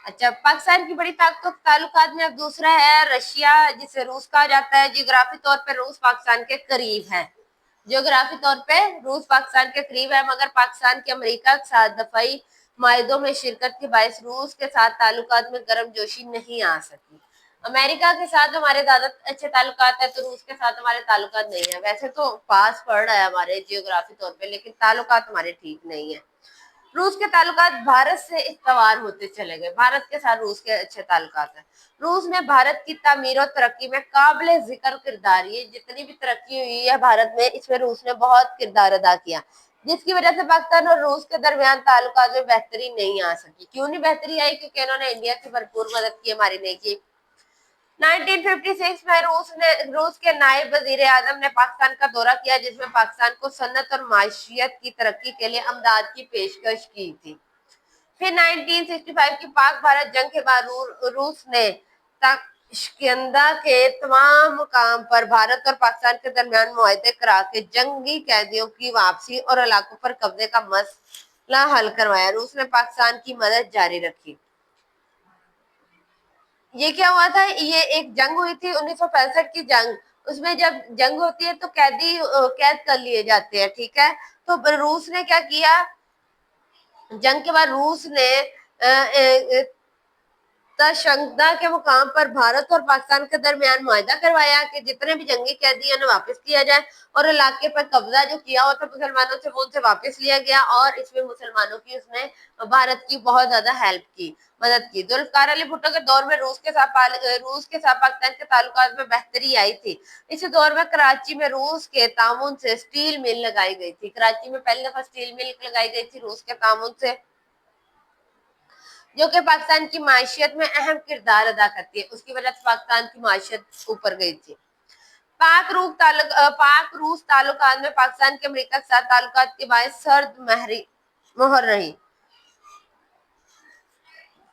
अच्छा, पाकिस्तान की बड़ी ताल्लुकात में अब दूसरा है रशिया, जिसे रूस कहा जाता है। जियोग्राफी तौर पे रूस पाकिस्तान के करीब है, जियोग्राफी तौर पे रूस पाकिस्तान के करीब है, मगर पाकिस्तान के अमेरिका के साथ दफाई माहिदों में शिरकत के बायस रूस के साथ ताल्लुकात में गर्मजोशी नहीं आ सकी। अमेरिका के साथ हमारे ज्यादा अच्छे ताल्लुकात है, तो रूस के साथ हमारे ताल्लुकात नहीं है। वैसे तो पास पड़ रहा है हमारे जियोग्राफी तौर पे, लेकिन ताल्लुकात हमारे ठीक नहीं है। रूस के ताल्लुकात भारत से इस्तवार होते चले गए, भारत के साथ रूस के अच्छे ताल्लुकात हैं। रूस ने भारत की तामीर और तरक्की में काबिल जिक्र किरदार, ये जितनी भी तरक्की हुई है भारत में, इसमें रूस ने बहुत किरदार अदा किया, जिसकी वजह से पाकिस्तान और रूस के दरमियान ताल्लुकात में बेहतरी नहीं आ सकी। क्यों नहीं बेहतरी आई? क्योंकि इन्होंने इंडिया की भरपूर मदद की, हमारी नहीं की। 1956 में रूस के नायब वजीर आजम ने पाकिस्तान का दौरा किया, जिसमें पाकिस्तान को सन्नत और माशियत की तरक्की के लिए अमदाद की पेशकश की थी। फिर 1965 की पाक भारत जंग के बाद रूस ने ताशकंदा के तमाम मुकाम पर भारत और पाकिस्तान के दरमियान मुआहदे करा के जंगी कैदियों की वापसी और इलाकों पर कब्जे का मसला हल करवाया। रूस ने पाकिस्तान की मदद जारी रखी। ये क्या हुआ था? ये एक जंग हुई थी 1965 की जंग। उसमें जब जंग होती है तो कैदी कैद कर लिए जाते हैं, ठीक है। तो रूस ने क्या किया, जंग के बाद रूस ने ताशकंदा के मुकाम पर भारत और पाकिस्तान के दरमियान मुआहदा करवाया कि जितने भी जंगी कैदी हैं वापस किया जाए, और इलाके पर कब्जा जो किया हुआ था मुसलमानों से, वो उनसे वापस लिया गया, और इसमें मुसलमानों की उसने भारत की बहुत ज्यादा हेल्प की, मदद की। जुल्फकार अली भुट्टो के दौर में रूस के साथ पाकिस्तान के ताल्लुकात में बेहतरी आई थी। इस दौर में कराची में रूस के तामुन से स्टील मिल लगाई गई थी। कराची में पहली दफा स्टील मिल लगाई गई थी रूस के तामुन से, जो कि पाकिस्तान की माशियत में अहम किरदार अदा करती है। उसकी वजह से पाकिस्तान की माशियत ऊपर गई थी। पाक रूस ताल्लुकात में पाकिस्तान के अमेरिका के साथ ताल्लुकात के बायस सर्द मोहर रही।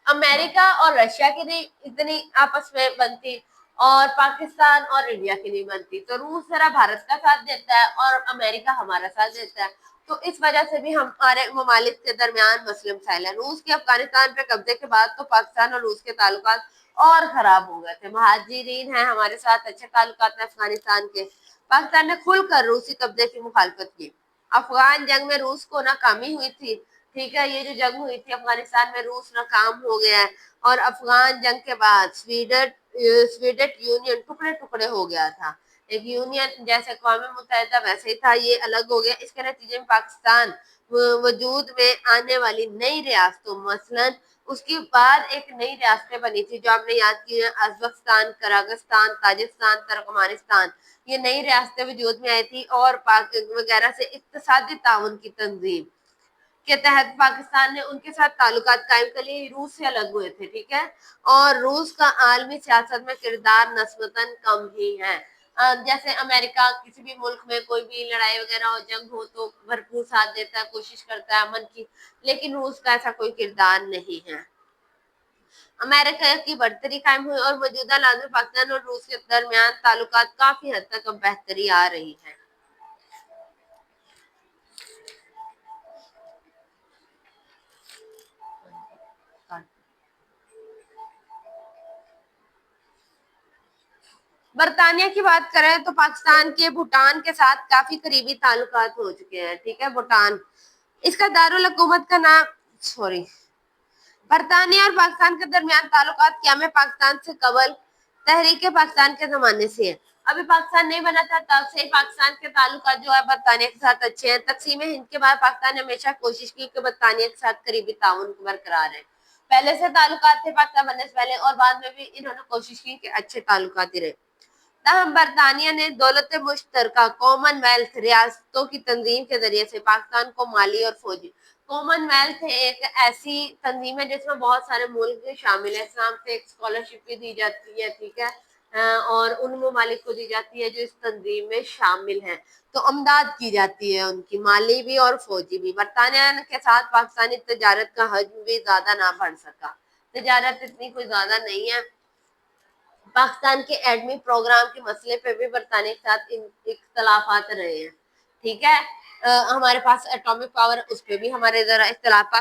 अमेरिका और रशिया की नहीं इतनी आपस में बनती, और पाकिस्तान और इंडिया की नहीं बनती। तो रूस जरा भारत का साथ देता है और अमेरिका हमारा साथ देता है, तो इस वजह से भी हमारे ममालिक के दरमियान मसले मसाइल है। रूस के अफगानिस्तान पे कब्जे के बाद तो पाकिस्तान और रूस के ताल्लुकात और खराब हो गए थे। महाजिरीन हैं हमारे साथ अच्छे ताल्लुकात हैं अफगानिस्तान के। पाकिस्तान ने खुलकर रूसी कब्जे की मुखालफत की। अफगान जंग में रूस को नाकामी हुई थी, ठीक है। ये जो जंग हुई थी अफगानिस्तान में, रूस नाकाम हो गया है, और अफगान जंग के बाद स्वीडेट यूनियन टुकड़े टुकड़े हो गया था। एक यूनियन जैसे अक़वाम मुत्तहिदा वैसे ही था, ये अलग हो गया। इसके नतीजे में पाकिस्तान वजूद में आने वाली नई रियासतों, मसलन उसके बाद एक नई रियासतें बनी थी जो आपने याद की है, अजबकिस्तान, करागिस्तान, ताजिकिस्तान, तुर्कमानिस्तान। ये नई रियासतें वजूद में आई थी, और पाक वगैरह से इक्तिसादी ताउन की तंजीम के तहत पाकिस्तान ने उनके साथ ताल्लुकात कायम कर लिए। रूस से अलग हुए थे, ठीक है। और रूस का आलमी सियासत में किरदार नस्बतन कम ही है। जैसे अमेरिका किसी भी मुल्क में कोई भी लड़ाई वगैरह हो, जंग हो, तो भरपूर साथ देता है, कोशिश करता है अमन की, लेकिन रूस का ऐसा कोई किरदार नहीं है। अमेरिका की बढ़तरी कायम हुई, और मौजूदा हालात में पाकिस्तान और रूस के दरमियान ताल्लुकात काफी हद तक अब बेहतरी आ रही है। बरतानिया की बात करें तो पाकिस्तान के भूटान के साथ काफी करीबी ताल्लुकात हो चुके हैं, ठीक है। भूटान, इसका दारुल हुकूमत का नाम, सॉरी, बरतानिया और पाकिस्तान के दरमियान ताल्लुकात क्या में पाकिस्तान से कबल तहरीक पाकिस्तान के जमाने से है। अभी पाकिस्तान नहीं बना था तब से पाकिस्तान के ताल्लुकात जो है बरतानिया के साथ अच्छे हैं। तकसीम हिंद के बाद पाकिस्तान ने हमेशा कोशिश की कि बरतानिया के साथ करीबी ताउन बरकरार है। पहले से ताल्लुकात थे पाकिस्तान बनने से पहले, और बाद में भी इन्होंने कोशिश की कि अच्छे ताल्लुकात ही रहे। तहम बरतानिया ने दौलत मुश्तरका कॉमनवेल्थ रियासतों की तंजीम के जरिए से पाकिस्तान को माली और फौजी, कॉमनवेल्थ एक ऐसी तंजीम है जिसमें बहुत सारे मुल्क शामिल है। इस्लाम से एक स्कॉलरशिप भी दी जाती है, ठीक है, और उन ममालिक को दी जाती है जो इस तंजीम में शामिल हैं, तो अमदाद की जाती है उनकी, माली भी और फौजी भी। बरतानिया के साथ पाकिस्तानी तजारत का हजम भी ज्यादा ना बढ़ सका, तजारत इतनी कोई ज्यादा नहीं है। पाकिस्तान के एडमी प्रोग्राम के मसले पे भी बरतानिया के साथ इख्तलाफात रहे हैं, ठीक है। हमारे पास एटॉमिक पावर, उस पर भी हमारे जरा इख्तलाफ।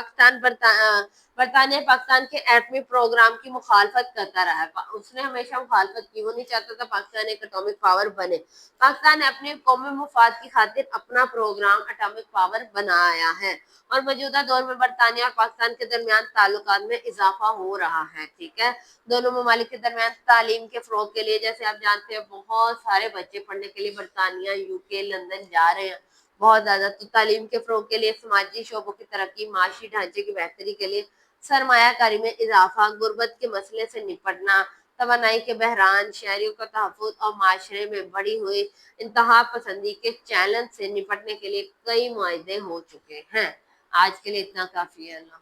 برطانیہ پاکستان کے ایٹمی پروگرام کی مخالفت کرتا رہا ہے، اس نے ہمیشہ مخالفت کی، وہ نہیں چاہتا تھا پاکستان ایک اٹامک پاور بنے۔ پاکستان نے اپنے قومی مفاد کی خاطر اپنا پروگرام اٹامک پاور بنایا ہے، اور موجودہ دور میں برطانیہ اور پاکستان کے درمیان تعلقات میں اضافہ ہو رہا ہے، ٹھیک ہے۔ دونوں ممالک کے درمیان تعلیم کے فروغ کے لیے، جیسے آپ جانتے ہیں بہت سارے بچے پڑھنے کے لیے برطانیہ، UK، لندن جا رہے ہیں بہت زیادہ، تو تعلیم کے فروغ کے لیے، سماجی شعبوں کی ترقی، معاشی ڈھانچے کی بہتری کے لیے، سرمایہ کاری میں اضافہ، غربت کے مسئلے سے نپٹنا، توانائی کے بحران، شہریوں کا تحفظ اور معاشرے میں بڑھی ہوئی انتہا پسندی کے چیلنج سے نپٹنے کے لیے کئی معاہدے ہو چکے ہیں۔ آج کے لیے اتنا کافی ہے۔ اللہ